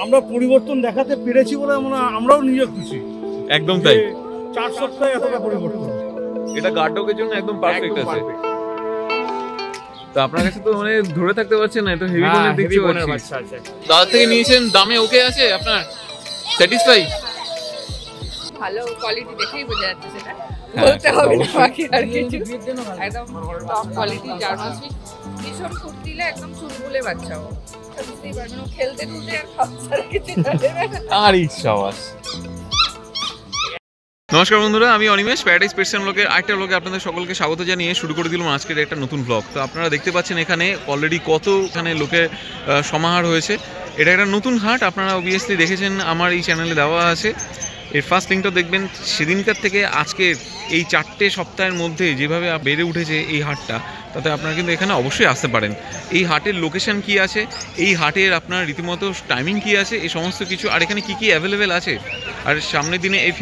আমরা পরিবর্তন দেখাতে পেরেছি বলে আমরাও নিজে খুশি। একদম তাই, 4 সপ্তাহে এতটা পরিবর্তন, এটা গার্ড ডগের জন্য একদম পারফেক্ট আছে। তো আপনার কাছে তো মানে ধরে থাকতে পারছেন না, এটা হেভি বোনের দেখতে পাচ্ছি। দাদা থেকে নিয়েছেন, দামে ওকে আছে, আপনার স্যাটিসফাই? ভালো কোয়ালিটি দেখেই বোঝা যাচ্ছে, সেটা বলতে হবে না বাকি আর কিছু। একদম টপ কোয়ালিটি জার্মান সুইচ, ভীষণ ফুর্তিলে একদম চুলবুলে বাচ্চাও বুঝতেই পারবেন, ও খেলতে টুলতে আর খাওয়ার কিছু জানে না। আর ইচ্ছাবাস। নমস্কার বন্ধুরা, আমি অনিমেষ, প্যারাডাইস পেটস ব্লগের আরেকটা ব্লগে আপনাদের সকলকে স্বাগত জানিয়ে শুরু করে দিলাম আজকের একটা নতুন ব্লগ। তো আপনারা দেখতে পাচ্ছেন এখানে অলরেডি কত এখানে লোকের সমাহার হয়েছে। এটা একটা নতুন হাট, আপনারা অবভিয়াসলি দেখেছেন, আমার এই চ্যানেলে দেওয়া আছে। এর ফার্স্ট লিঙ্কটা দেখবেন। সেদিনকার থেকে আজকের এই 4টে সপ্তাহের মধ্যে যেভাবে বেড়ে উঠেছে এই হাটটা, তাতে আপনারা কিন্তু এখানে অবশ্যই আসতে পারেন। এই হাটের লোকেশন কি আছে, এই হাটের আপনার রীতিমতো টাইমিং কি আছে, এই সমস্ত কিছু, আর এখানে কি কি অ্যাভেলেবেল আছে, আর সামনের দিনে এই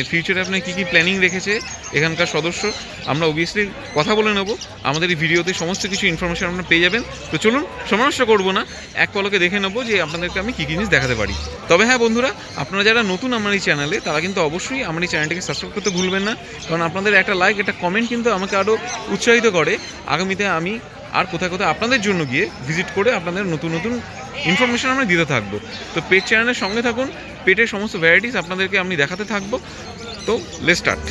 ফিউচারে আপনার কী কী প্ল্যানিং রেখেছে এখানকার সদস্য, আমরা অবভিয়াসলি কথা বলে নেব। আমাদের এই ভিডিওতে সমস্ত কিছু ইনফরমেশন আপনারা পেয়ে যাবেন। তো চলুন, সময় নষ্ট করবো না, এক পলকে দেখে নেবো যে আপনাদেরকে আমি কী কী জিনিস দেখাতে পারি। তবে হ্যাঁ বন্ধুরা, আপনারা যারা নতুন আমার এই চ্যানেলে, তারা কিন্তু অবশ্যই আমার এই চ্যানেলটিকে সাবস্ক্রাইব করতে ভুলবেন না, কারণ আপনাদের একটা লাইক, একটা কমেন্ট কিন্তু আমাকে আরও উৎসাহিত করে আগামীতে আমি আর কোথায় কোথায় আপনাদের জন্য গিয়ে ভিজিট করে আপনাদের নতুন নতুন ইনফরমেশন আমরা দিতে থাকবো। তো পেট চ্যানেলের সঙ্গে থাকুন, পেটের সমস্ত ভ্যারাইটিস আপনাদেরকে আমি দেখাতে থাকবো। তো লেটস স্টার্ট।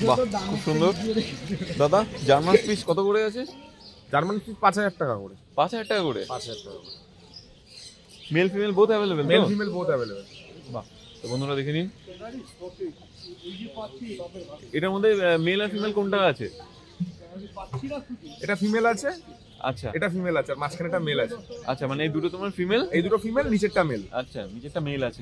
বাহ, খুব সুন্দর। দাদা, জার্মান পিস কত করে আছে? জার্মান পিস 5000 টাকা করে। 5000 টাকা করে? 5000 টাকা করে। Mail female both available? Mail female both available. বাহ, তো বন্ধুরা দেখে নিন। এটার মধ্যে মেল আর ফিমেল কোনটা আছে? এটা ফিমেল আছে। আচ্ছা, এটা ফিমেল আছে, আর মাঝখানে এটা মেল আছে। আচ্ছা, মানে এই দুটো তোমার ফিমেল? এই দুটো ফিমেল, নিচেরটা মেল। আচ্ছা, নিচেরটা মেল আছে।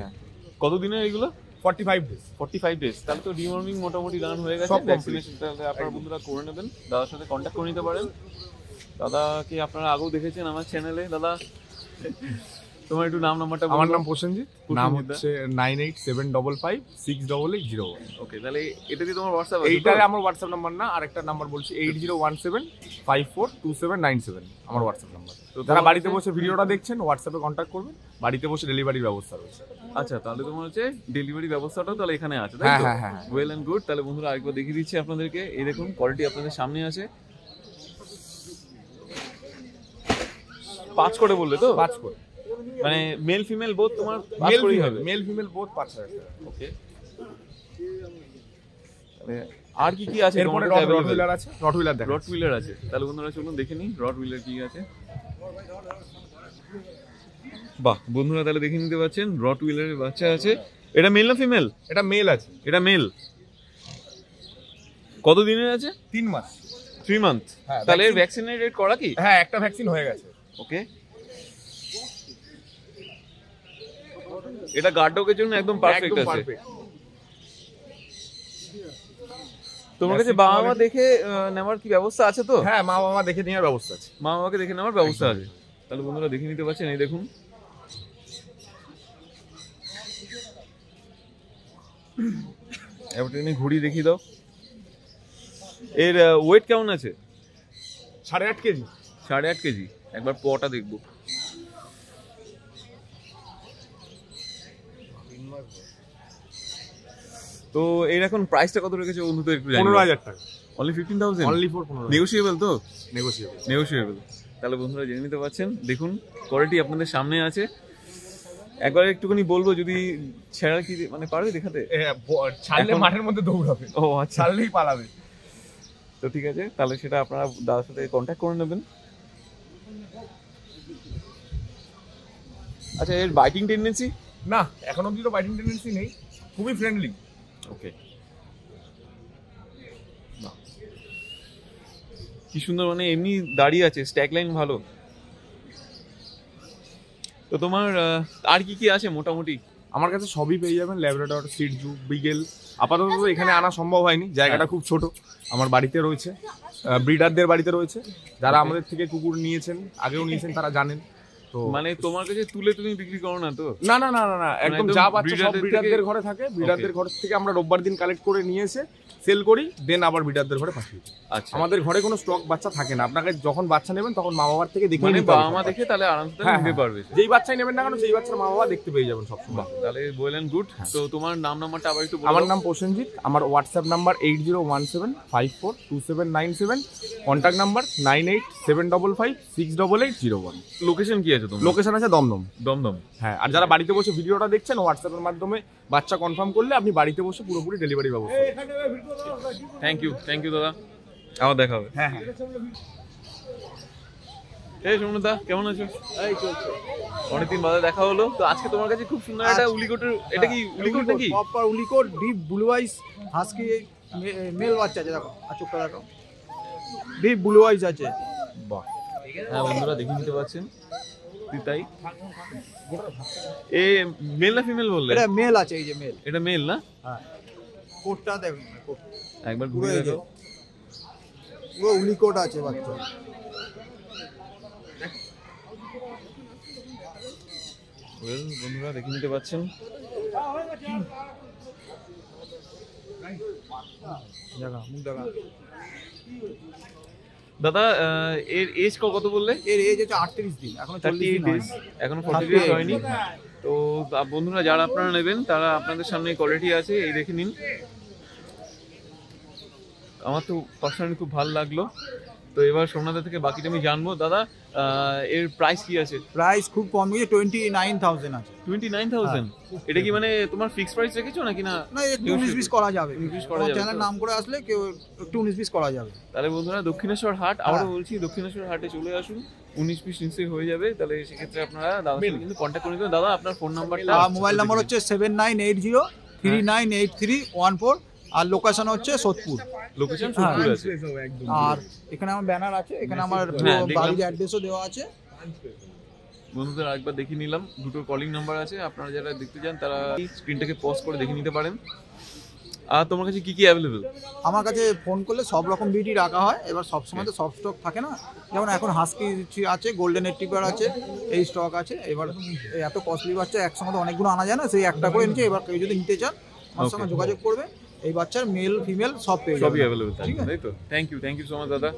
কত দিনের এগুলো? 45 ডেজ। 45 ডেজ। তাহলে তো ডিওয়ার্মিং মোটামুটি রান হয়ে গেছে, ভ্যাকসিনেশন তাহলে আপনারা বন্ধুরা করে নেবেন। দাদার সাথে কন্ট্যাক্ট করে নিতে পারেন। দাদাকে আপনারা আগেও দেখেছেন আমার চ্যানেলে। দাদা, তোমার একটু নাম নাম্বারটা? আমার নাম প্রসেনজিৎ, নাম হচ্ছে 9875568801। ওকে, তাহলে এটা দিয়ে তোমার হোয়াটসঅ্যাপ আছে? এইটাই আমার হোয়াটসঅ্যাপ নাম্বার না, আরেকটা নাম্বার বলছি, 8017542797 আমার হোয়াটসঅ্যাপ নাম্বার। তো যারা বাড়িতে বসে ভিডিওটা দেখছেন, হোয়াটসঅ্যাপে কন্ট্যাক্ট করবেন, বাড়িতে বসে ডেলিভারির ব্যবস্থা রয়েছে। আচ্ছা, তাহলে তোমার হচ্ছে ডেলিভারি ব্যবস্থাটাও তাহলে এখানে আছে, তাই তো? হ্যাঁ। Well and good. তাহলে বন্ধুরা আরেকবার দেখিয়ে দিচ্ছি আপনাদেরকে। এই দেখুন, কোয়ালিটি আপনাদের সামনে আছে। 5 করে বললে তো? 5 করে, মানে মেল ফিমেল বোথ তোমার 5 করেই হবে? মেল ফিমেল বোথ 5000 টাকা। ওকে, আর কি কি আছে? এরপরে রটহুইলার আছে। রটহুইলার দেখো, রটহুইলার আছে। তাহলে বন্ধুরা চলুন দেখে নিই রটহুইলার কি আছে। বাহ বন্ধুরা, তাহলে দেখে নিতে পাচ্ছেন রটহুইলারের বাচ্চা আছে। এটা মেল না ফিমেল? এটা মেল আছে। এটা মেল। কত দিনের আছে? 3 মাস। 3 মান্থ। তাহলে এর ভ্যাকসিনেটেড করা কি? হ্যাঁ, একটা ভ্যাকসিন হয়ে গেছে। ওকে, এটা গার্ড ডগের জন্য একদম পারফেক্ট আছে। তোমার কাছে বাবা মা দেখে নেওয়ার কি ব্যবস্থা আছে তো? হ্যাঁ, মা বাবা দেখে নেওয়ার ব্যবস্থা আছে। মা বাবাকে দেখে নেওয়ার ব্যবস্থা আছে। তাহলে বন্ধুরা দেখে নিতে পারছেন। এই দেখুন, এবার তুমি ঘুড়ি দেখিয়ে দাও। এর ওয়েট কেমন আছে? 8.5 কেজি। 8.5 কেজি। একবার পটা দেখবো। তো এর এখন প্রাইসটা কত রেখেছে বন্ধু? তো একটু 15000 টাকা। অনলি 15000? Only for 15000। নেগোশিয়েবল তো? নেগোশিয়েবল। তাহলে বন্ধুরা জেনে নিতে পারছেন। দেখুন, কোয়ালিটি আপনাদের সামনে আছে। একবার একটুখানি বলবো, যদি ছেড়া কি মানে পারবে দেখাতে? ছাড়লে মাঠের মধ্যে দৌড়াবে। ও আচ্ছা, ছাড়লেই পালাবে। তো ঠিক আছে, তাহলে সেটা আপনারা দাদার সাথে কন্ট্যাক্ট করে নেবেন। আচ্ছা, এর বাইটিং টেন্ডেন্সি? না, এখন অবধি তো বাইটিং টেন্ডেন্সি নেই, খুবই ফ্রেন্ডলি। ওকে, কি সুন্দর, মানে এমনি দাঁড়িয়ে আছে, স্ট্যাক লাইন ভালো। তো তোমার আর কি কি আছে মোটামুটি? আমার কাছে সবই পেয়ে যাবেন, ল্যাব্রাডর, সিটজু, বিগেল। আপাতত এখানে আনা সম্ভব হয়নি, জায়গাটা খুব ছোট। আমার বাড়িতে রয়েছে, ব্রিডারদের বাড়িতে রয়েছে, যারা আমাদের থেকে কুকুর নিয়েছেন, আগেও নিয়েছেন, তারা জানেন। তো মানে তোমার কাছে তুলে তুমি বিক্রি করো না তো? না না না না না, একদম একদম যা বাচ্চা সব breederদের ব্রিডারদের থেকে- ঘরে থাকে, ব্রিডারদের ঘর থেকে আমরা রোববার দিন কালেক্ট করে নিয়ে এসে সেল করি, দেন আবার ব্রিডারদের ঘরে পাঠিয়ে দিই। আচ্ছা, আমাদের ঘরে কোনো স্টক বাচ্চা থাকে না, আপনাকে যখন বাচ্চা নেবেন তখন মা বাবার থেকে দেখে মানে নিতে হবে বাবা মা সব দেখে তাহলে আরামসে হ্যাঁ, নিতে হ্যাঁ। পারবে। যেই বাচ্চাই নেবেন না কেন সেই বাচ্চার মা বাবা দেখতে পেয়ে যাবেন সবসময়। তাহলে বললেন গুড। তো তোমার নাম নাম্বারটা আবার একটু বলো। আমার নাম প্রসেনজিৎ, আমার WhatsApp number 8017542797, contact number 9875568801। Location কি আছে তোমার? লোকেশন আছে দমদম। দমদম। হ্যাঁ, আর যারা বাড়িতে বসে ভিডিওটা দেখছেন হোয়াটসঅ্যাপের মাধ্যমে বাচ্চা কনফার্ম করলে আপনি বাড়িতে বসে পুরোপুরি ডেলিভারি ব্যবস্থা। থ্যাংক ইউ দাদা, আবার দেখা হবে। হ্যাঁ হ্যাঁ। এই সুমনদা, কেমন আছো? এই চলছে অনেকদিন বাদে দেখা হলো। তো আজকে তোমার কাছে খুব সুন্দর একটা উলিকটের, এটা কি উলিকট নাকি? প্রপার উলিকট ডিপ ব্লু আইস হাস্কি মেল বাচ্চা আছে, দেখো আর চোখটা দেখো, ডিপ ব্লু আইস আছে। বাহ, হ্যাঁ বন্ধুরা দেখে নিতে পাচ্ছেন, তাই এ মেল না ফিমেল বললে? এটা মেল আছে, এই যে মেল। এটা মেল না? হ্যাঁ, কোটটা দেখুন, একবার পুরো ঘুরে এই যে দেখো। পুরো উলিকট আছে বাচ্চা। ওয়েল বন্ধুরা দেখে নিতে পাচ্ছেন। দেখা মুখ দেখা। দাদা এর এজ কত বললে? এর এজ হচ্ছে 38 দিন, এখনো 40 দিন days, এখনো 40 days হয়নি। তো বন্ধুরা যারা আপনারা নেবেন তারা আপনাদের সামনে কোয়ালিটি আছে, এই দেখে নিন। আমার তো পার্সোনালি খুব ভালো লাগলো। তো এবার সোমনাথ থেকে বাকিটা আমি জানবো। দাদা এর প্রাইস কি আছে? প্রাইস খুব কম গিয়ে 29000 আছে। 29000? এটা কি মানে তোমার ফিক্সড প্রাইস রেখেছো নাকি না? না, একটু 19-20 করা যাবে, 19-20 করা আমার যাবে চ্যানেল তো? নাম করে আসলে কেউ একটু 19-20 করা যাবে। তাহলে বন্ধুরা দক্ষিণেশ্বর হাট, আবারও বলছি দক্ষিণেশ্বর হাটে চলে আসুন, 19-20 নিশ্চয়ই হয়ে যাবে। তাহলে সেক্ষেত্রে আপনারা দাদার সাথে কিন্তু কন্ট্যাক্ট করে নেবেন। দাদা আপনার ফোন নাম্বারটা? মোবাইল নাম্বার হচ্ছে 7980398314, আর লোকেশন হচ্ছে সোদপুর। লোকেশন সোদপুর আছে। আর এখানে আমার ব্যানার আছে, এখানে আমার হ্যাঁ, দেখলাম। বাড়ির অ্যাড্রেসও দেওয়া আছে। বন্ধুদের আরেকবার দেখিয়ে নিলাম, দুটো কলিং নাম্বার আছে, আপনারা যারা দেখতে চান তারা স্ক্রিনটাকে পজ করে দেখে নিতে পারেন। আর তোমার কাছে কি কি অ্যাভেলেবল? আমার কাছে ফোন করলে সব রকম বিডি রাখা হয়, এবার সব সময় তো সব স্টক থাকে না, যেমন এখন হাস্কি আছে, গোল্ডেন রিট্রিভার আছে, এই স্টক আছে। এবার এই এত কস্টলি বাচ্চা একসঙ্গে তো অনেকগুলো আনা যায় না, সেই একটা করে নিচ্ছে। এবার কেউ যদি নিতে চান আমার সঙ্গে যোগাযোগ করবে, এই বাচ্চার মেল ফিমেল সব পেয়ে যাবে, সবই অ্যাভেলেবল ঠিক আছে? তাই তো? থ্যাংক ইউ সো মাচ দাদা।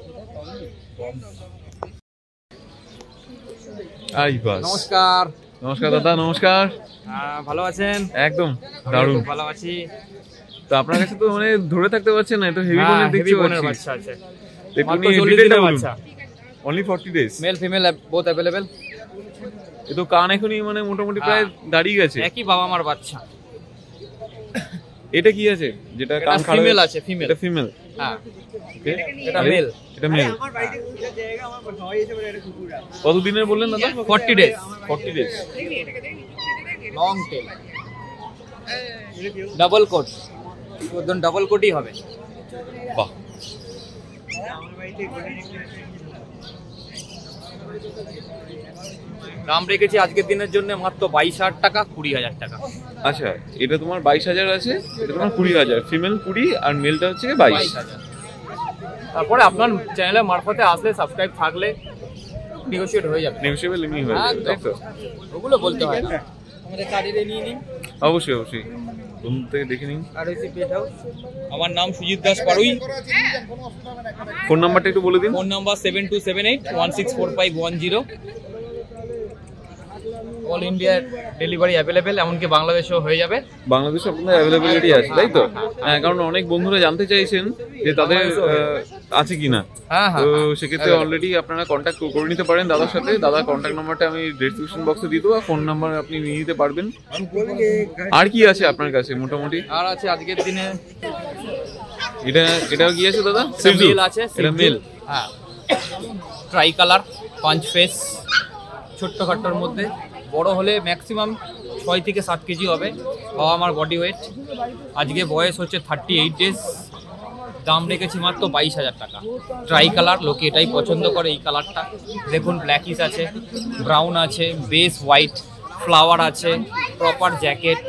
আই বাস। নমস্কার। নমস্কার দাদা, নমস্কার। ভালো আছেন? একদম দারুণ। খুব ভালো আছি। তো আপনার কাছে তো মানে ধরে থাকতে পারছেন না, এত হেভি হ্যাঁ, বোনের দেখতে heavy bone এর পাচ্ছি। বাচ্চা আছে। একটু মাত্র নিয়ে 40 ডিটেইলে দিনের বলুন। বাচ্চা। Only 40 days? Male female both available. এ তো কান এখনই মানে মোটামুটি প্রায় দাঁড়িয়ে গেছে। একই বাবা মার বাচ্চা। এটা কি আছে যেটা কান খাড়া? ফিমেল আছে, ফিমেল। এটা ফিমেল। হ্যাঁ, ওকে, এটা মেল। এটা মেল। কত দিনের বললেন দাদা? 40 days. 40 days. Long tail, double coat, একদম ডাবল কোটই হবে। বাহ, দাম রেখেছি আজকের দিনের জন্য মাত্র 22,000 টাকা, 20,000 টাকা। আচ্ছা এটা তোমার 22,000 আছে, এটা তোমার 20,000, ফিমেল 20 আর মেলটা হচ্ছে 22। 22,000। তারপরে আপনার চ্যানেলের মারফতে আসলে, সাবস্ক্রাইব থাকলে নেগোশিয়েট হয়ে যাবে। নেগোশিয়েবল এমনি হয়ে যাবে, তাই তো? ওগুলো বলতে হয় না, আমাদের কার্ডে নিয়ে নিন। অবশ্যই অবশ্যই, বন্ধু থেকে দেখে নিন। আর হচ্ছে পেট হাউস। আমার নাম সুজিত দাস পারুই। ফোন নাম্বারটা একটু বলে দিন। Phone number 7278164510। All India delivery available, এমনকি বাংলাদেশেও হয়ে যাবে। বাংলাদেশে আপনাদের অ্যাভেলেবিলিটি আছে তাই তো? হ্যাঁ, কারণ অনেক বন্ধুরা জানতে চাইছেন যে তাদের আছে কিনা। হ্যাঁ হ্যাঁ, তো সেক্ষেত্রে অলরেডি আপনারা কন্ট্যাক্ট করে নিতে পারেন দাদার সাথে। দাদার কন্ট্যাক্ট নাম্বারটা আমি ডেসক্রিপশন বক্সে দিয়ে দেবো, ফোন নাম্বার আপনি নিয়ে নিতে পারবেন। আর কি আছে আপনার কাছে মোটামুটি? আর আছে আজকের দিনে এটা কি আছে দাদা? মেল আছে, এটা মেল। হ্যাঁ, ট্রাই কালার, পাঁচ ফেস, ছোট্টখাট্টোর মধ্যে। বড় হলে ম্যাক্সিমাম 6 থেকে 7 কেজি হবে, বাবা আমার বডি ওয়েট। আজকে বয়স হচ্ছে 38 ডেজ। দাম রেখেছি মাত্র 22,000 টাকা। ট্রাই কালার, লোকে এটাই পছন্দ করে, এই কালারটা দেখুন। ব্ল্যাকিস আছে, ব্রাউন আছে, বেস হোয়াইট, ফ্লাওয়ার আছে, প্রপার জ্যাকেট।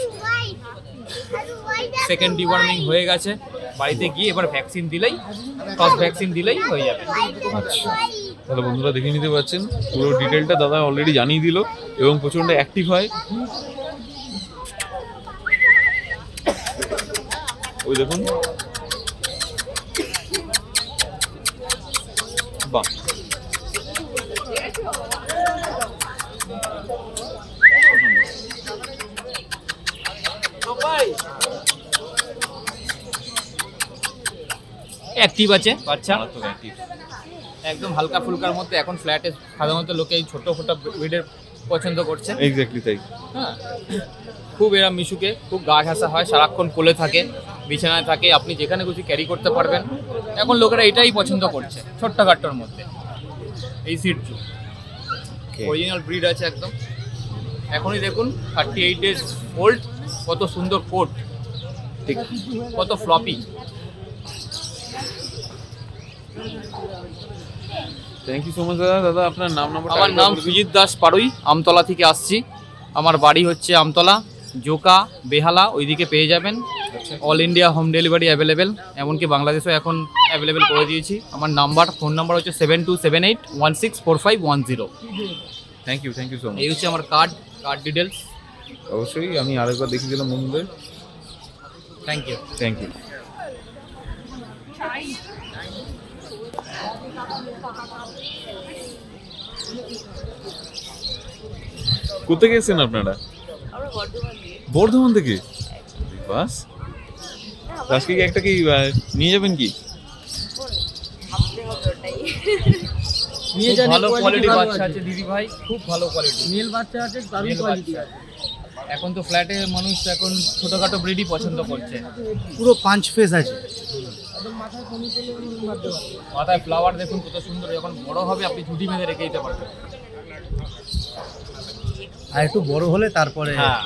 সেকেন্ড ডিওয়ার্মিং হয়ে গেছে, বাড়িতে গিয়ে এবার ভ্যাকসিন দিলেই, ফার্স্ট ভ্যাকসিন দিলেই হয়ে যাবে। তাহলে বন্ধুরা দেখে নিতে পাচ্ছেন পুরো ডিটেলটা দাদা অলরেডি জানিয়ে দিল এবং প্রচণ্ড অ্যাক্টিভ হয়। ওই দেখুন, বাহ, অ্যাক্টিভ আছে বাচ্চা, মারাত্মক অ্যাক্টিভ। একদম হালকা ফুলকার মধ্যে। এখন ফ্ল্যাটে সাধারণত লোকে এই ছোট ফোটা ব্রিডের পছন্দ করছে। এক্স্যাক্টলি তাই। হ্যাঁ, খুব এরা মিশুকে, খুব গা ঘাসা হয়, সারাক্ষণ কোলে থাকে, বিছানায় থাকে, আপনি যেখানে খুশি ক্যারি করতে পারবেন। এখন লোকেরা এটাই পছন্দ করছে ছোট্টখাট্টোর মধ্যে। এই সিটজু অরিজিনাল ব্রিড আছে একদম। এখনই দেখুন 38 days ওল্ড, কত সুন্দর কোট, ঠিক, কত floppy. Thank you so much দাদা। দাদা আপনার নাম নাম্বার? আমার নাম সুজিত দাস পাড়ুই, আমতলা থেকে আসছি। আমার বাড়ি হচ্ছে আমতলা, জোকা, বেহালা, ওইদিকে পেয়ে যাবেন। All India home delivery available, এমনকি বাংলাদেশেও এখন অ্যাভেলেবেল করে দিয়েছি। আমার ফোন নাম্বার হচ্ছে 7278164510। Thank you so much. এই হচ্ছে আমার কার্ড ডিটেলস। অবশ্যই আমি আরেকবার দেখে দিলাম বন্ধুদের। Thank you. Thank you. কোথেকে এসেছেন আপনারা? বর্ধমান থেকে? বাস, আজকে কি একটা কি নিয়ে যাবেন কি? খুব ভালো কোয়ালিটি বাচ্চা আছে দিদি ভাই, খুব ভালো কোয়ালিটি মেল বাচ্চা আছে, দারুণ কোয়ালিটি আছে। এখন তো ফ্ল্যাটে মানুষ এখন ছোটখাটো ব্রিডই পছন্দ করছে। পুরো 5 ফেস আছে, মাথায় ফ্লাওয়ার দেখুন কত সুন্দর। যখন বড় হবে আপনি ঝুঁটি বেঁধে রেখে দিতে পারবেন। আর একটু বড় হলে তারপরে হ্যাঁ,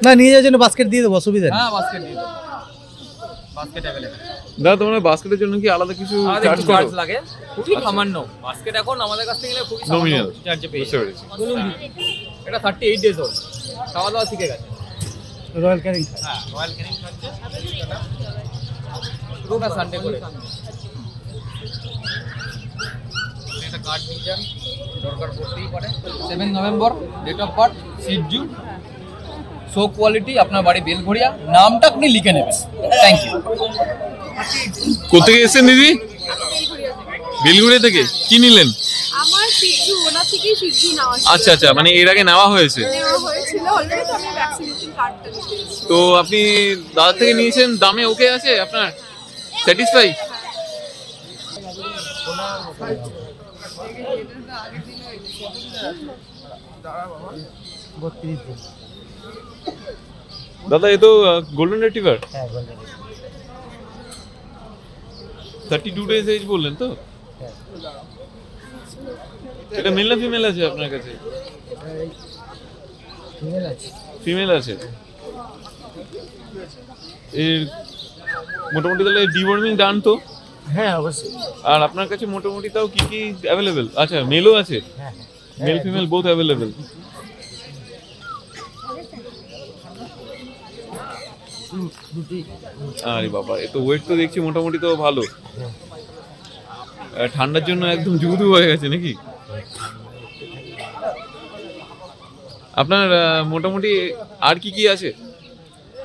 না নিয়ে যাওয়ার জন্য বাস্কেট দিয়ে দেবো, অসুবিধা নেই। হ্যাঁ বাস্কেট দিয়ে দেবো, বাস্কেট অ্যাভেলেবল। দাদা তোমার বাস্কেটের জন্য কি আলাদা কিছু চার্জ চার্জ করো? লাগে, খুবই সামান্য। বাস্কেট এখন আমাদের কাছ থেকে নিলে খুবই Nominal। সামান্য চার্জে পেয়ে বুঝতে পেরেছি। এটা 38 days old, খাওয়া দাওয়া শিখে গেছে। রয়্যাল ক্যানিং হ্যাঁ, রয়্যাল ক্যানিং খাচ্ছে, পুরোটা সানডে করে। একটা কার্ড নিয়ে যান, দরকার পড়তেই পারে। 7 November date of birth, Shih Tzu, show quality, আপনার বাড়ি বেলঘড়িয়া, নামটা আপনি লিখে নেবেন। Thank you. কোথেকে এসেছেন দিদি? বেলগুড়িয়া থেকে। কি নিলেন? আমার সিটজু ওনার থেকেই সিটজু নেওয়া ছিল। আচ্ছা আচ্ছা, মানে এর আগে নেওয়া হয়েছে? নেওয়া হয়েছিল অলরেডি, তো আমি ভ্যাকসিনেশন কার্ডটা নিয়েছি। তো আপনি দাদা থেকে নিয়েছেন, দামে ওকে আছে আপনার? স্যাটিসফাই? দাদা এ তো গোল্ডেন রিট্রিভার। হ্যাঁ গোল্ডেন। 32 days এজ বললেন তো? এটা মেল না ফিমেল আছে আপনার কাছে? ফিমেল আছে। ফিমেল আছে। এর মোটামুটি তাহলে ডিওয়ার্মিং ডান তো? হ্যাঁ অবশ্যই। আর আপনার কাছে মোটামুটি তাও কি কি অ্যাভেলেবেল? আচ্ছা, মেলও আছে? হ্যাঁ মেল ফিমেল বোথ অ্যাভেলেবেল। দুটি। আরে বাবা, এ তো ওয়েট তো দেখছি মোটামুটি তো ভালো। ঠান্ডার জন্য একদম জুগুদু হয়ে গেছে নাকি? আপনার মোটামুটি আর কি কি আছে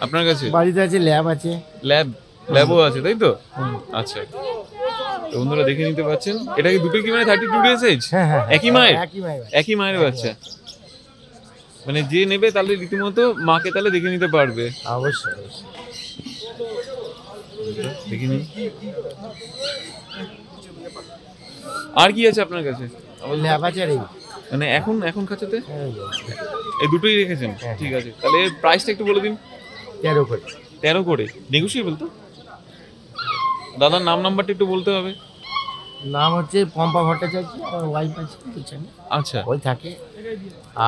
আপনার কাছে? বাড়িতে আছে, ল্যাব আছে। ল্যাবও আছে তাই তো? আচ্ছা, তো বন্ধুরা দেখে নিতে পাচ্ছেন। এটা কি দুটো কি মানে 32 days এজ? হ্যাঁ হ্যাঁ একই মায়ের? একই মায়ের। একই মায়ের বাচ্চা? মানে যে নেবে তাহলে রীতিমতো মাকে তাহলে দেখে নিতে পারবে। অবশ্যই। দেখে নিন আর কি আছে আপনার কাছে? ল্যাব আছে আর এই। মানে এখন খাঁচাতে এই এই দুটোই রেখেছেন? ঠিক আছে, তাহলে প্রাইসটা একটু বলে দিন। 13 করে। 13 করে নেগোশিয়েবল তো? দাদার নাম নাম্বারটা একটু বলতে হবে। নাম হচ্ছে পম্পা ভট্টাচার্য, আমার ওয়াইফ আছে বুঝছেন, আচ্ছা, ওই থাকে।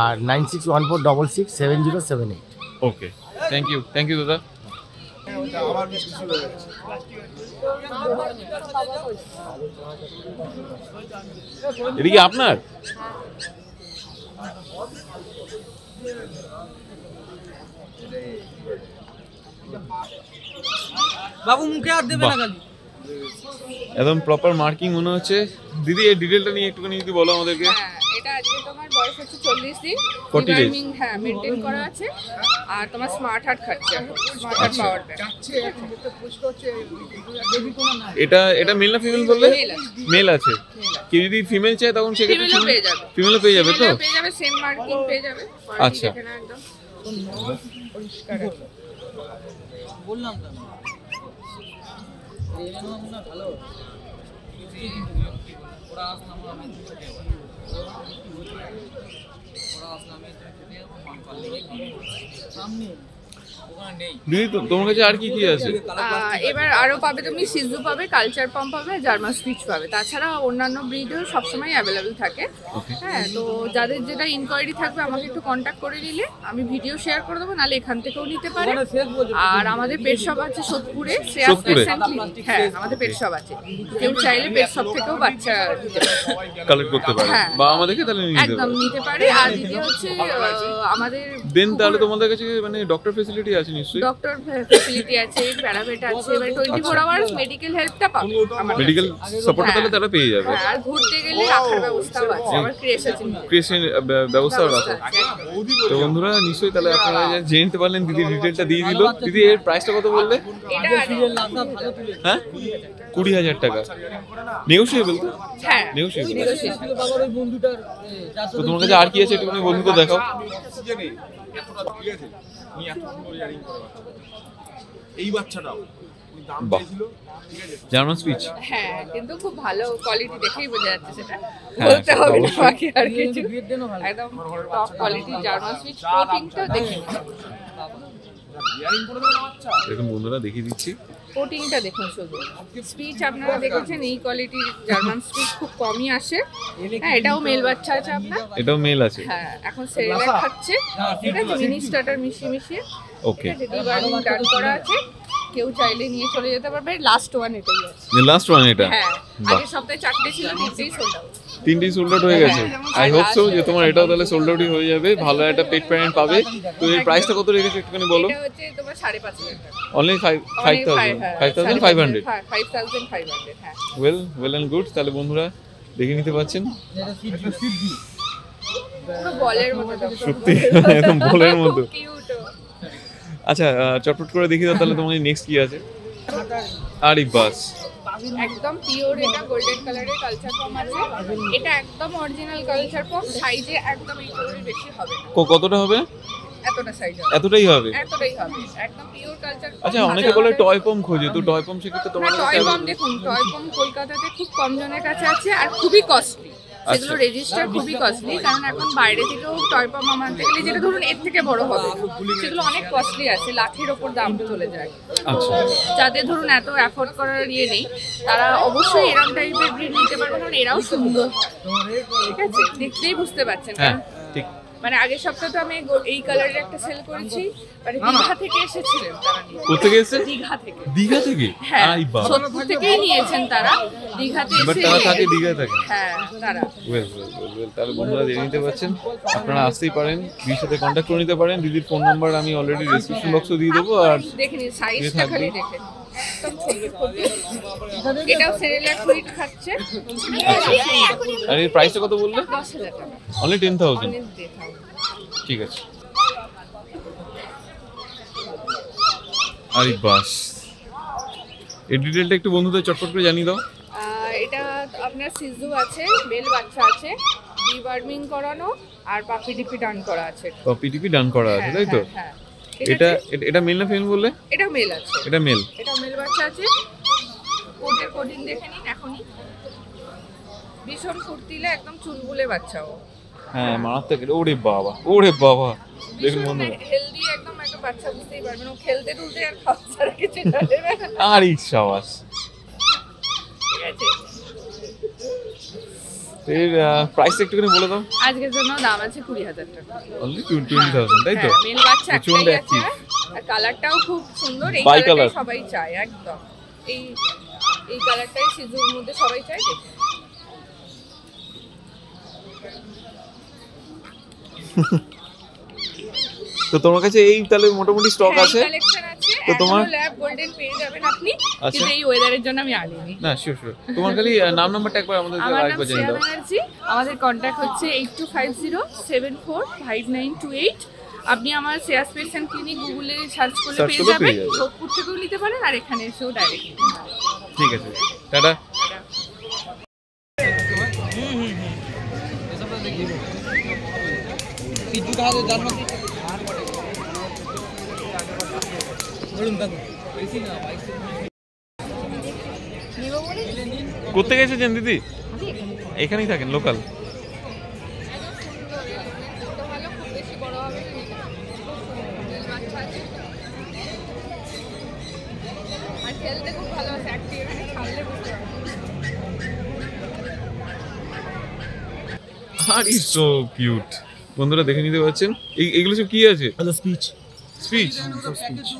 আর 9614667078। ওকে, থ্যাংক ইউ দাদা। এটা কি আপনার? বাবু মুখে হাত দেবে না খালি। একদম প্রপার মার্কিং মনে হচ্ছে। দিদি এই ডিটেলটা নিয়ে একটুখানি যদি বলো আমাদেরকে। হ্যাঁ, এটা আজকে তোমার বয়স হচ্ছে 40 দিন। 40 days? ডিওয়ার্মিং হ্যাঁ মেইনটেইন করা আছে। আর তোমার স্মার্ট হার্ট খাচ্ছে এখন। স্মার্ট হার্ট আচ্ছা। পাওয়ার ব্যাক। এটা মেল না ফিমেল বললে? Male আছে। মেল আছে। কেউ যদি ফিমেল চায় তখন সেক্ষেত্রে ফিমেলও পেয়ে যাবে। ফিমেলও পেয়ে যাবে তো? ফিমেলও পেয়ে যাবে, সেম মার্কিং পেয়ে যাবে। আচ্ছা। দেখে নাও একদম পরিষ্কার আছে। বললাম তো ভালো ওরা আসলাম আমি সামনে ওখানে নেই। দিদি তোমার কাছে আর কি কি আছে? এবার আরো পাবে তুমি, সিজু পাবে, কালচার পাম্প পাবে, জার্মান স্পিচ পাবে। তাছাড়া অন্যান্য ব্রিডও সবসময় অ্যাভেলেবেল থাকে। হ্যাঁ, তো যাদের যেটা ইনকোয়ারি থাকবে আমাকে একটু কন্ট্যাক্ট করে নিলে আমি ভিডিও শেয়ার করে দেবো, নাহলে এখান থেকেও নিতে পারে। আর আমাদের পেট শপ আছে সোদপুরে, শ্রেয়াস সোদপুরে? Pets clinic. হ্যাঁ, আমাদের পেট শপ আছে। কেউ চাইলে পেট শপ থেকেও বাচ্চা দিতে পারে, কালেক্ট করতে পারে হ্যাঁ। বা আমাদেরকে তাহলে নিয়ে নিতে একদম পারে। নিতে পারে। আর দ্বিতীয় হচ্ছে আমাদের দেন তাহলে তোমাদের কাছে মানে ডক্টর ফেসিলিটি আছে নিশ্চয়ই? ডক্টর ফ্যাসিলিটি আছে, প্যারামেড আছে, এবার 24 আওয়ার্স মেডিকেল হেল্পটা পাবে আমার মেডিকেল সাপোর্ট তাহলে তারা পেয়ে যাবে। হ্যাঁ, আর ঘুরতে গেলে রাখার ব্যবস্থাও আছে, আমার ক্রিয়েশ আছে। ক্রিয়েশন ব্যবস্থা রাখো। তো বন্ধুরা নিশ্চয়ই তাহলে আপনারা জেনে নিতে পারলেন, দিদি ডিটেলটা দিয়ে দিল। দিদি এর প্রাইসটা কত বললে? এটা হ্যাঁ 20,000 টাকা। নেগোশিয়েবল তো? হ্যাঁ, নেগোশিয়েবল। negotiation। বাবার ওই বন্ধুটার তো তোমার কাছে আর কি আছে একটুখানি বন্ধুকে দেখাও। এই বাচ্চাটাও বাহ, জার্মান স্পিচ। হ্যাঁ, কিন্তু খুব ভালো কোয়ালিটি দেখেই বোঝা যাচ্ছে সেটা। হ্যাঁ, বলতে হবে না অবশ্যই। বাকি আর কিছু। একদম টপ কোয়ালিটি জার্মান সুইচ। কোটিংটাও দেখে দেখুন বন্ধুরা দেখিয়ে দিচ্ছি। কোটিংটা দেখুন শুধু। স্পিচ আপনারা দেখেছেন এই কোয়ালিটির জার্মান স্পিচ খুব কমই আসে। হ্যাঁ, এটাও মেল বাচ্চা আছে আপনার। এটাও মেল আছে। হ্যাঁ, এখন সেরেলাক খাচ্ছে। ঠিক আছে, মিনি স্টার্টার মিশিয়ে ওকে, ডেলিভারি ডান করা আছে। কেউ চাইলে নিয়ে চলে যেতে পারবে। লাস্ট ওয়ান এটাই আছে। লাস্ট ওয়ান এটা? হ্যাঁ, বাহ, আগের সপ্তাহে 4টে ছিল, 3টেই সোল্ড আউট। 3টেই সোল্ড আউট হয়ে গেছে। আই হোপ সো যে তোমার এটাও তাহলে সোল্ড আউটই হয়ে যাবে। ভালো একটা পেট প্যারেন্ট পাবে। তো এর প্রাইসটা কত রেখেছো একটুখানি বলো। এটা হচ্ছে তোমার 5,500 টাকা। অনলি 5,500 5,500। 5,500 হ্যাঁ। Well and good. তাহলে বন্ধুরা দেখে নিতে পাচ্ছেন, পুরো বলের মতো দেখো। সত্যি একদম বলের মতো। কিউট। আচ্ছা চটপট করে দেখি দাও তাহলে তোমার নেক্সট কি আছে। আরে বাস, একদম পিওর, এটা গোল্ডেন কালারের কালচার পম আছে। এটা একদম অরিজিনাল কালচার পম, সাইজে একদম এইটুকুর বেশি হবে না। কতটা হবে? এতটা সাইজ হবে। এতটাই হবে? এতটাই হবে, একদম পিওর কালচার। আচ্ছা অনেকে বলে টয় পম খোঁজে, তো টয় পম সেক্ষেত্রে তোমার টয় পম দেখুন, টয় পম কলকাতাতে খুব কম জনের কাছে আছে আর খুবই কস্টলি। সেগুলো রেজিস্টার খুবই কস্টলি, কারণ এখন বাইরে থেকেও টয় পম আনতে গেলে যেটা ধরুন এর থেকে বড় হবে, সেগুলো অনেক কস্টলি আছে, লাখের ওপর দাম চলে যায়। আচ্ছা, যাদের ধরুন এত অ্যাফোর্ড করার ইয়ে নেই, তারা অবশ্যই এরকম টাইপের ব্রিড নিতে পারবে, কারণ এরাও সুন্দর। ঠিক আছে, দেখতেই বুঝতে পারছেন। হ্যাঁ ঠিক। মানে আগের সপ্তাহে তো আমি এই কালারের একটা সেল করেছি, মানে দীঘা থেকে এসেছিলেন তারা নিয়ে। কোথা থেকে এসেছে? দীঘা থেকে। দীঘা থেকে? হ্যাঁ, আই বাবা, সোদপুর থেকেই নিয়েছেন তারা, দীঘাতে বাট এসে। তারা থাকে দীঘায় থাকে। হ্যাঁ, তারা। ওয়েল, তাহলে বন্ধুরা দেখে নিতে পাচ্ছেন, আপনারা আসতেই পারেন, দিদির সাথে কন্ট্যাক্ট করে নিতে পারেন। দিদির ফোন নাম্বার আমি অলরেডি ডেসক্রিপশন বক্সে দিয়ে দেবো। আর দেখে নিন সাইজটা থাকবে। খালি দেখে নিন। একদম ছোট। এটাও সেরেলাক হুইট খাচ্ছে। আর এর প্রাইসটা কত বললে? 10,000 টাকা। অনলি 10,000। অনেক দেখাও। ঠিক আছে। আরে বাস, এই ডিটেলটা একটু বন্ধুদের চটপট করে জানিয়ে দাও। এটা আপনার সিজু আছে, বেল বাচ্চা আছে, ডিওয়ার্মিং করানো আর পাপি ডিপি ডান করা আছে। পিটিপি ডান করা আছে তাই তো? হ্যাঁ, এটা এটা মেল না ফিমেল বললে? এটা মেল আছে। এটা মেল। এটা মেল বাচ্চা আছে। কোটের কোটিং দেখে নিন এখনই। ভীষণ ফুর্তিলে, একদম চুলবুলে বাচ্চাও। হ্যাঁ মারাত্মক। ওরে বাবা, ওরে বাবা, দেখুন বন্ধুরা। হেলদি একদম একটা বাচ্চা, বুঝতেই পারবেন ও খেলতে টুলতে আর খাওয়া ছাড়া কিছু জানে না। আর সাবাস। ঠিক আছে, এর প্রাইস একটুখানি বলে দাও। আজকের জন্য দাম আছে 20,000 টাকা। অনলি 20,000 তাই তো? মেল বাচ্চা প্রচন্ড একটাই আছে, active। আর কালারটাও খুব সুন্দর। এই Bi কালারটাই color। সবাই চায় একদম। এই কালারটাই সিজুর মধ্যে সবাই চায়। দেখুন তো তোমার কাছে এই তাহলে মোটামুটি স্টক আছে। কালেকশন আছে। তো তোমার ল্যাব গোল্ডেন পেয়ে যাবেন আপনি, আচ্ছা। কিন্তু এই ওয়েদারের জন্য আমি আনিনি। না শিওর শিওর, তোমার খালি নাম নাম্বারটা একবার আমাদের আমার নাম আরেকবার জানিয়ে শ্রেয়া দাও। ব্যানার্জি, আমাদের কন্ট্যাক্ট হচ্ছে 8250745928। আপনি আমার শ্রেয়া স্পেস অ্যান্ড ক্লিনিক গুগলে সার্চ করলে Search পেয়ে করলে যাবেন, পেয়ে যাবেন। সোদপুর থেকেও নিতে পারেন আর এখানে এসেও ডাইরেক্ট নিতে পারেন। ঠিক আছে, টাটা। কোথেকে এসেছেন দিদি? এখানেই থাকেন, লোকাল? আর ইজ সো কিউট। বন্ধুরা দেখে নিতে পারছেন, এগুলো সব কি আছে? Hello spitz spitz,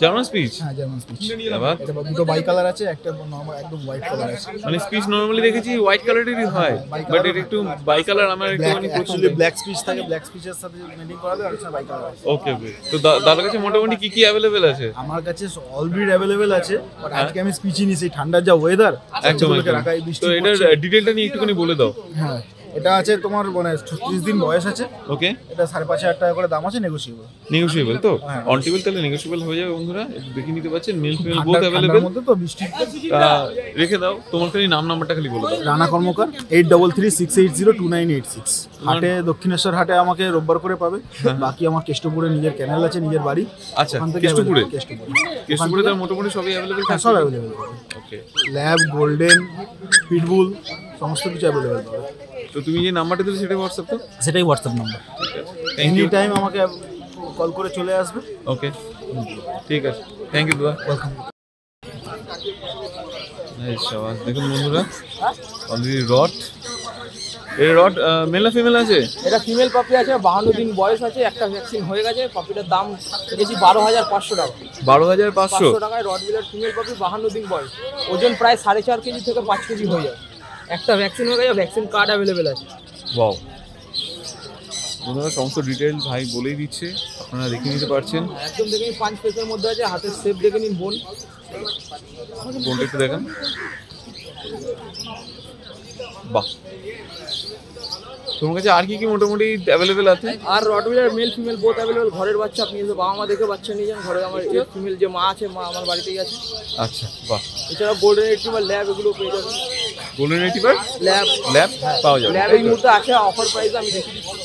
German spitz. হ্যাঁ জার্মান স্পিচ। আবার এটা দুটো বাই কালার আছে, একটা নরমাল একদম হোয়াইট কালার আছে। মানে স্পিচ নরমালি দেখেছি হোয়াইট কালারেরই হয়, বাট এটা একটু বাই কালার। আমার একটুখানি অ্যাকচুয়ালি ব্ল্যাক স্পিচ থাকে, ব্ল্যাক স্পিচের সাথে মেনটেন করা যায়, আর একটা বাই কালার আছে। ওকে ওকে। তো দাদার কাছে মোটামুটি কি কি অ্যাভেলেবেল আছে? আমার কাছে অল ব্রিড অ্যাভেলেবেল আছে, বাট আজকে আমি স্পিচই নিয়েছি, ঠান্ডার যা ওয়েদার একদম একদম। রাখা, এই বৃষ্টি তো এটার ডিটেলটা নিয়ে একটুখানি বলে দাও। হ্যাঁ, এটা আছে তোমার মানে 36 দিন বয়স আছে। ওকে, এটা 5,500 টাকা করে দাম আছে, নেগোশিয়েবল। নেগোশিয়েবল তো? হ্যাঁ। অন টেবিল তাহলে নেগোশিয়েবল হয়ে যাবে বন্ধুরা, একটু দেখে নিতে পাচ্ছেন। মেল ফিমেল বোথ ঠান্ডার অ্যাভেলেবেল। মধ্যে তো বৃষ্টি। রেখে দাও, তোমার খালি নাম্বারটা খালি বলে দাও। রানা কর্মকার 8336802986। হাটে দক্ষিণেশ্বর হাটে আমাকে রোববার করে পাবে। বাকি আমার কেষ্টপুরে নিজের ক্যানেল আছে, নিজের বাড়ি। আচ্ছা, ওখান থেকে কেষ্টপুরে? কেষ্টপুরে কেষ্টপুরে তার মোটামুটি সবই অ্যাভেলেবেল হ্যাঁ, সব অ্যাভেলেবেল পাবে। ওকে। ল্যাব, গোল্ডেন, পিটবুল সমস্ত কিছু অ্যাভেলেবেল পাবে। তো তুমি যে নাম্বারটা দিলে সেটা হোয়াটসঅ্যাপ তো? সেটাই WhatsApp number. Thank any you. Time আমাকে কল করে চলে আসবে। ওকে, ঠিক আছে, থ্যাংক ইউ দাদা। ওয়েলকাম। এই শাবাশ, দেখুন বন্ধুরা অলরেডি রড। এর রড মেল না ফিমেল আছে? এটা ফিমেল পাপি আছে, 52 দিন বয়স আছে, একটা ভ্যাকসিন হয়ে গেছে। পাপিটার দাম রেখেছি 12,500 টাকা। 12,500 500 টাকায় রড বিলার ফিমেল পাপি, 52 দিন বয়স, ওজন প্রায় 4.5 কেজি থেকে 5 কেজি হয়ে যায়। একটা ভ্যাকসিন হয়ে গেছে, ভ্যাকসিন কার্ড অ্যাভেলেবেল আছে। ওয়াও, বন্ধুরা সমস্ত ডিটেল ভাই বলেই দিচ্ছে, আপনারা দেখে নিতে পারছেন। একদম দেখে নিন, 5 পেসের মধ্যে আছে, হাতের শেপ দেখে নিন, বোন। বোনটা একটু দেখান। বাহ, তোমার কাছে আর কি কি মোটামুটি অ্যাভেলেবেল আছে? আর রডউইলার মেল ফিমেল বোথ অ্যাভেলেবেল। ঘরের বাচ্চা আপনি এসে বাবা মা দেখে বাচ্চা নিয়ে যান। ঘরে আমার ফিমেল যে মা আছে, মা আমার বাড়িতেই আছে। আচ্ছা, বাহ। এছাড়া গোল্ডেন রিট্রিভার, ল্যাব এগুলো পেয়ে যাবেন। গোল্ডেন রিট্রিভার, ল্যাব ল্যাব পাওয়া যাবে। ল্যাব এই মুহূর্তে আছে অফার প্রাইসে, আমি দেখি দিচ্ছি।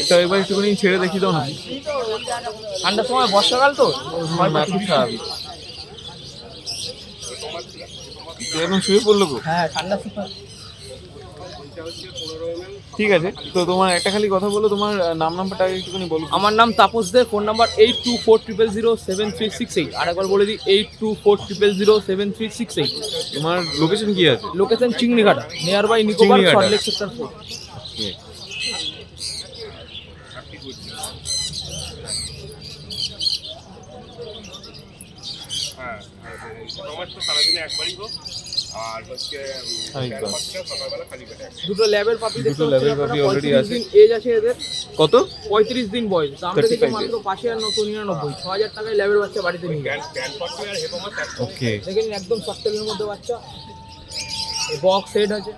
এটা এবার একটুখানি ছেড়ে দেখি দাও না। ঠান্ডার সময়, বর্ষাকাল তো এখন শুয়ে পড়লো গো। হ্যাঁ, ঠান্ডার সময়। ঠিক আছে, তো তোমার একটা খালি কথা বলো, তোমার নাম্বারটা একটুখানি বলো। আমার নাম তাপস দে, ফোন নাম্বার 8240007368। আরেকবার বলে দিই, 8240007368। তোমার লোকেশন কি আছে? Location Chingrighata, near by Nicobar, Chingrighata. Salt Lake sector 4। দুটো ল্যাবের পাপি দেখতে দুটো ল্যাবের পাপি already আছে। এজ আছে এদের কত? 35 দিন বয়স। দাম রেখেছি 35 মাত্র 5,999। 6,000 টাকায় ল্যাবের বাচ্চা বাড়িতে নিয়ে যান। ওকে, দেখে নিন, একদম সফটেলের মধ্যে বাচ্চা। বক্স সেট আছে।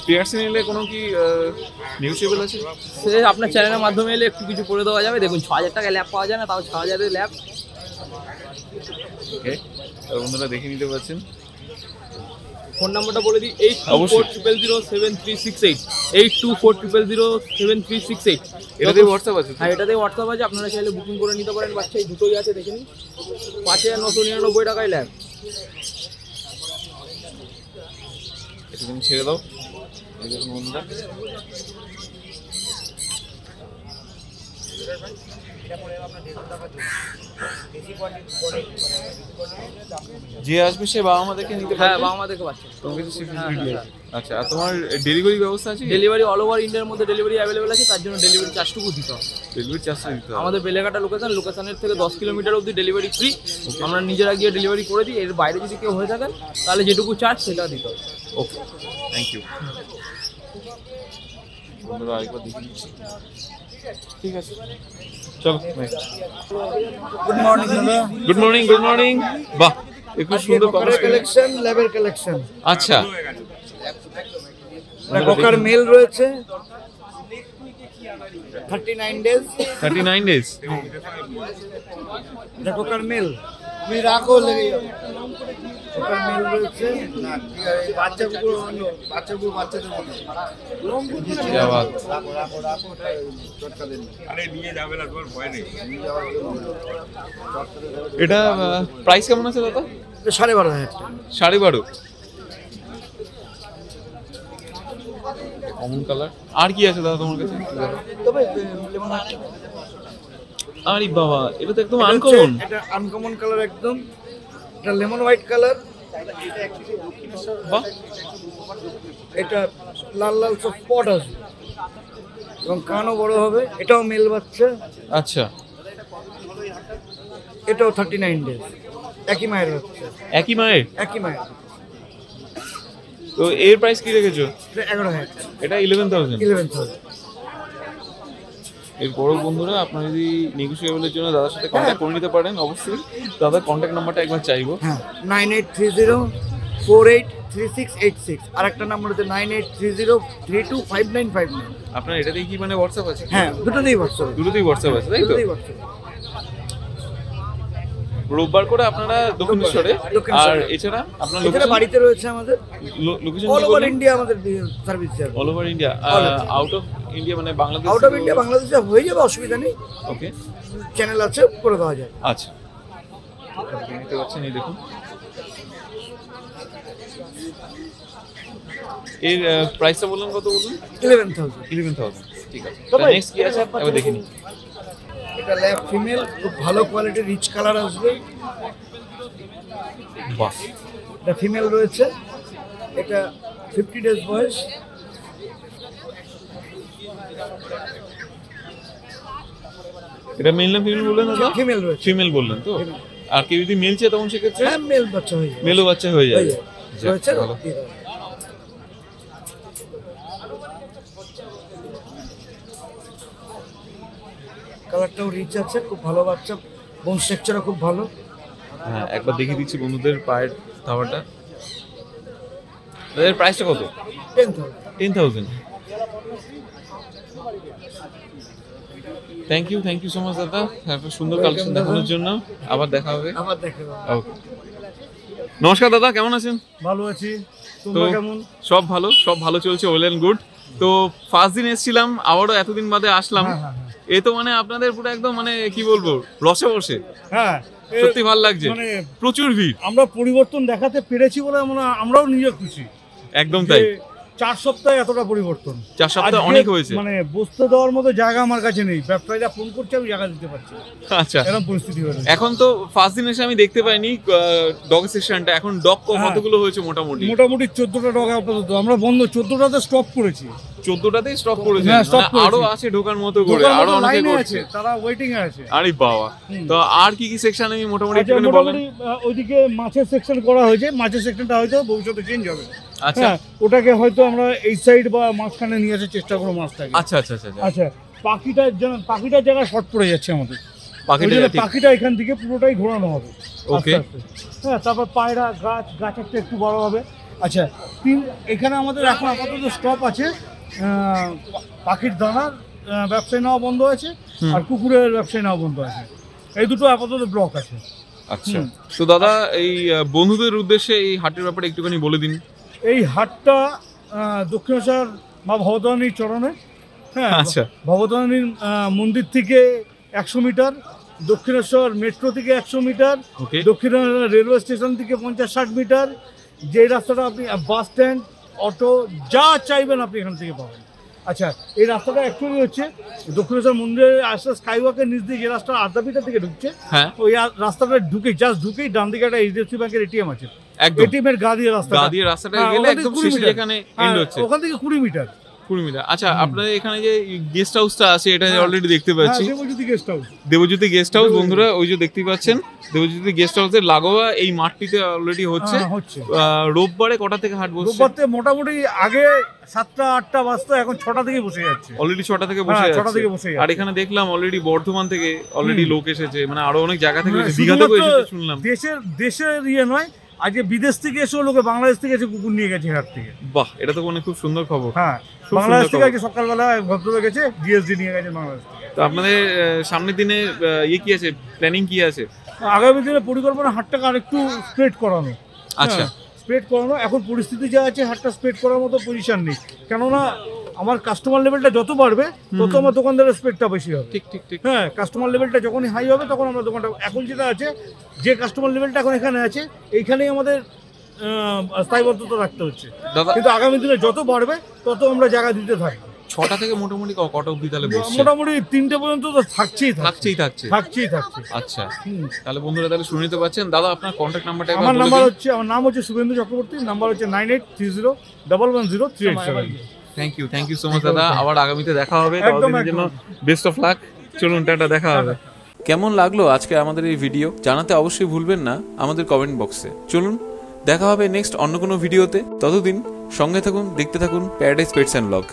পিয়ারসি নিলে কোনো কি নিউজেবল আছে? সে আপনার চ্যানেলের মাধ্যমে এলে একটু কিছু করে দেওয়া যাবে। দেখুন, 6,000 টাকায় ল্যাব পাওয়া যায় না, তাও 6,000-এর ল্যাব। ওকে, তো বন্ধুরা দেখে নিতে পারছেন। ফোন নাম্বারটা বলে দিই, 8240007368। 8240007368। এটাতে হোয়াটসঅ্যাপ আছে? হ্যাঁ, এটাতে হোয়াটসঅ্যাপ আছে, আপনারা চাইলে বুকিং করে নিতে পারেন। বাচ্চা এই দুটোই আছে, দেখে নিন। 5,999 টাকায় ল্যাব। একটুখানি ছেড়ে দাও। এই দেখুন বন্ধুরা, যে আসবে সে বাবা মা দেখে নিতে হ্যাঁ, পারবে? বাবা মা দেখে বাচ্চা। তোমার কাছে সে ফ্যাসিলিটি আছে? আচ্ছা, আর তোমার ডেলিভারি ব্যবস্থা আছে? ডেলিভারি অল ওভার ইন্ডিয়ার মধ্যে ডেলিভারি অ্যাভেলেবেল আছে, তার জন্য ডেলিভারি চার্জটুকু দিতে হবে। ডেলিভারি চার্জটা দিতে হবে? আমাদের বেলেঘাটা লোকেশনের থেকে 10 কিলোমিটার অবধি ডেলিভারি ফ্রি। আমরা নিজেরা গিয়ে ডেলিভারি করে দিই। এর বাইরে যদি কেউ হয়ে থাকেন, তাহলে যেটুকু চার্জ সেটা দিতে হবে। ওকে, থ্যাংক ইউ। বন্ধুরা আরেকবার দেখে নিচ্ছি। ঠিক আছে, চলো। গুড মর্নিং দাদা। Good morning, good morning. বাহ, একটু সুন্দর কালেকশন, লেভেল কালেকশন। আচ্ছা, কোকার মেল রয়েছে 39 ডেজ। 39 ডেজ। এটা কোকার মেল, তুমি রাখো লেগে যাবে। কোকার মেল রয়েছে, বাচ্চাগুলো বাচ্চাদের মতো। क्या बात। এটা প্রাইস কেমন আছে দাদা? 12,500 টাকা। 12.5। কমন কালার আর কি আছে দাদা তোমার কাছে? তবে লেমন আছে। আরে বাবা, এটা তো একদম আনকমন। এটা আনকমন কালার একদম। এটা লেমন হোয়াইট কালার। বাহ, এটা লাল লাল সব স্পট আছে এবং কানও বড় হবে। এটাও মেল বাচ্চা। আচ্ছা, এটাও 39 ডেজ। একই মায়ের বাচ্চা। একই মায়ের? একই মায়ের। তো এর প্রাইস কি রেখেছো? এটা 11,000। এটা 11,000। 11,000। এর বড় বন্ধুরা, আপনারা যদি নেগোশিয়েবলের জন্য দাদার সাথে কন্ট্যাক্ট করে নিতে পারেন অবশ্যই। দাদার কন্ট্যাক্ট নাম্বারটা একবার চাইবো। হ্যাঁ, 9830483686। আর একটা নাম্বার হচ্ছে 9830325959। আপনার এটাতেই কি মানে হোয়াটসঅ্যাপ আছে? হ্যাঁ, দুটোতেই হোয়াটসঅ্যাপ। দুটোতেই হোয়াটসঅ্যাপ আছে, তাই তো? দুটোতেই হোয়াটসঅ্যাপ। রোববার করে আপনারা দক্ষিণেশ্বরে, আর এছাড়া আপনার এখানে বাড়িতে রয়েছে আমাদের। লোকেশন অল ওভার ইন্ডিয়া আমাদের সার্ভিস যাবে। All over India, out of India মানে বাংলাদেশ? আউট অফ ইন্ডিয়া বাংলাদেশে হয়ে যাবে, অসুবিধা নেই। ওকে, চ্যানেল আছে, করে দেওয়া যায়। আচ্ছা, দেখতে পাচ্ছেন, এই দেখুন। এর প্রাইসটা বললেন কত? বলুন। 11,000। 11,000। ঠিক আছে, তবে নেক্সট কি আছে এবার দেখে নিই। এটা ল্যাব ফিমেল, খুব ভালো কোয়ালিটির রিচ কালার আসবে। বাহ, এটা ফিমেল রয়েছে। এটা 50 ডেজ বয়স। এটা মেল না ফিমেল বললেন দাদা? ফিমেল রয়েছে। ফিমেল বললেন তো? আর কেউ যদি মেল চায় তখন সেক্ষেত্রে? হ্যাঁ, মেল বাচ্চা হয়ে যাবে। মেলও বাচ্চা হয়ে যাবে। যাক, রয়েছে। ভালো। কালারটাও রিচ আছে, খুব ভালো বাচ্চা। বোন স্ট্রাকচারও খুব ভালো। হ্যাঁ, একবার দেখিয়ে দিচ্ছি বন্ধুদের পায়ের ধাবাটা। এর প্রাইসটা কত? 10,000। 10,000। থ্যাংক ইউ সো মাচ দাদা, একটা সুন্দর কালেকশন দেখানোর জন্য। আবার দেখা হবে। আবার দেখা হবে। ওকে, নমস্কার দাদা, কেমন আছেন? ভালো আছি, তো তোমরা কেমন? সব ভালো চলছে, ওয়েল অ্যান্ড গুড। তো ফার্স্ট দিন এসেছিলাম, আবারও এতদিন বাদে আসলাম। এ তো মানে আপনাদের পুরো একদম মানে কি বলবো, রসে বসে। হ্যাঁ, সত্যি ভালো লাগছে, মানে প্রচুর ভিড়। আমরা পরিবর্তন দেখাতে পেরেছি বলে আমরাও নিজে খুশি। একদম তাই। 4 সপ্তাহে এতটা পরিবর্তন। 4 সপ্তাহ আজকে অনেক হয়েছে। মানে বসতে দেওয়ার মতো জায়গা আমার কাছে নেই। ব্যবসায়ীরা ফোন করছে, আমি জায়গা দিতে পারছি না। আচ্ছা, এরকম পরিস্থিতি হয়েছে। এখন তো ফার্স্ট দিন এসে আমি দেখতে পাইনি ডগ সেকশনটা। এখন ডগ কতগুলো হয়েছে মোটামুটি? মোটামুটি 14টা ডগ আপাতত আমরা বন্ধ, 14টাতে স্টপ করেছি। 14টাতেই স্টপ করেছে? হ্যাঁ, stop করেছি। আরো আছে ঢোকার মতো করে, আরো অনেকে লাইনে করছে। আছে, তারা ওয়েটিং এ আছে। আরে বাবা, তো আর কি সেকশন আমি মোটামুটি আচ্ছা, একটুখানি বলেন। মোটামুটি ওইদিকে মাছের সেকশন করা হয়েছে। মাছের সেকশনটা হয়তো ভবিষ্যতে চেঞ্জ হবে। আচ্ছা হ্যাঁ, ওটাকে হয়তো আমরা এই সাইড বা মাঝখানে নিয়ে আসার চেষ্টা করবো মাছটাকে। আচ্ছা আচ্ছা আচ্ছা। আচ্ছা, পাখিটার জায়গা শর্ট পড়ে যাচ্ছে আমাদের। পাখিটা ঠিক। পাখিটা এখান থেকে পুরোটাই ঘোরানো হবে। ওকে। হ্যাঁ, তারপর পায়রা গাছ একটু বড় হবে। আচ্ছা, এখানে আমাদের এখন আপাতত স্টপ আছে। পাখির দানার ব্যবসায় নেওয়া বন্ধ আছে, আর কুকুরের ব্যবসায় নেওয়া বন্ধ আছে। এই দুটো আপাতত ব্লক আছে। আচ্ছা, তো দাদা এই বন্ধুদের উদ্দেশ্যে এই হাটের ব্যাপারে একটুখানি বলে দিন। এই হাটটা দক্ষিণেশ্বর মা ভবতারিণীর চরণে। হ্যাঁ, আচ্ছা, ভবতারিণীর মন্দির থেকে 100 মিটার, দক্ষিণেশ্বর মেট্রো থেকে 100 মিটার, দক্ষিণেশ্বর রেলওয়ে স্টেশন থেকে 50-60 মিটার। যে রাস্তাটা আপনি বাস স্ট্যান্ড, অটো যা চাইবেন আপনি এখান থেকে পাবেন। আচ্ছা, এই রাস্তাটা অ্যাকচুয়ালি হচ্ছে দক্ষিণেশ্বর মন্দিরের আসলে স্কাইওয়াকের নিচ দিয়ে যে রাস্তা আদ্যাপীঠা থেকে ঢুকছে, ওই রাস্তাটা ঢুকেই ডান দিকে একটা এইচডিএফসি ব্যাংকের এটিএম আছে। এটিএম এর গা দিয়ে রাস্তাটা গেলে একদম শেষে যেখানে এন্ড হচ্ছে, ওখান থেকে 20 মিটার। কুর্মিলা। আচ্ছা, আপনাদের এখানে যে গেস্ট হাউসটা আছে এটা অলরেডি দেখতে পাচ্ছি, Debjyoti guest house. Debjyoti guest house বন্ধুরা, ওই যে দেখতে পাচ্ছেন দেবজ্যোতি গেস্ট হাউসের লাগোয়া এই মাঠটিতে অলরেডি হচ্ছে। রোববারে কটা থেকে হাট বসছে? রোববারে মোটামুটি আগে 7টা 8টা বাজতো, এখন 6টা থেকে বসে যাচ্ছে। অলরেডি 6টা থেকে বসে হ্যাঁ, 6টা থেকে বসে যাচ্ছে। যাচ্ছে। আর এখানে দেখলাম অলরেডি বর্ধমান থেকে অলরেডি লোক এসেছে, মানে আরো অনেক জায়গা থেকে এসেছে, দীঘাতেও এসেছে শুনলাম। দেশের ইয়ে নয়, আজকে বিদেশ থেকে এসেও লোকে বাংলাদেশ থেকে এসে কুকুর নিয়ে গেছে হাট থেকে। বাহ, এটা তো মানে খুব সুন্দর খবর। হ্যাঁ, বাংলাদেশ থেকে আজকে সকালবেলা ভদ্রলোক গেছে, জিএসডি নিয়ে গেছে বাংলাদেশ থেকে। তো আপনাদের সামনের দিনে ইয়ে কি আছে, প্ল্যানিং কি আছে? আগামী দিনে পরিকল্পনা হাটটাকে আরেকটু স্প্রেড করানো। আচ্ছা, স্প্রেড করানো। এখন পরিস্থিতি যা আছে হাটটা স্প্রেড করার মতো পজিশন নেই, কেননা আমার কাস্টমার লেভেলটা যত বাড়বে তত আমার দোকানদারের স্প্রেডটা বেশি হবে। ঠিক ঠিক ঠিক। হ্যাঁ, কাস্টমার লেভেলটা যখনই হাই হবে তখন আমরা দোকানটা, এখন যেটা আছে যে কাস্টমার লেভেলটা এখন এখানে আছে এইখানেই আমাদের স্থায়ীবদ্ধতা রাখতে হচ্ছে। কিন্তু আগামী দিনে যত বাড়বে তত আমরা জায়গা দিতে থাকবো। 6টা থেকে মোটামুটি কটা অবধি তাহলে বসছে? মোটামুটি 3টে পর্যন্ত তো থাকছে। আচ্ছা, তাহলে বন্ধুরা তাহলে শুনে নিতে পারছেন। দাদা, আপনার কন্ট্যাক্ট নাম্বারটা আমার নাম হচ্ছে শুভেন্দু চক্রবর্তী, নাম্বার হচ্ছে 9830110387। থ্যাংক ইউ সো মাচ দাদা। আবার আগামীতে দেখা হবে, ততদিনের জন্য বেস্ট অফ লাক। চলুন, টাটা, দেখা হবে। কেমন লাগলো আজকে আমাদের এই ভিডিও জানাতে অবশ্যই ভুলবেন না আমাদের কমেন্ট বক্সে। চলুন, দেখা হবে নেক্সট অন্য কোনো ভিডিওতে। ততদিন সঙ্গে থাকুন, দেখতে থাকুন প্যারাডাইস পেটস অ্যান্ড ব্লগ।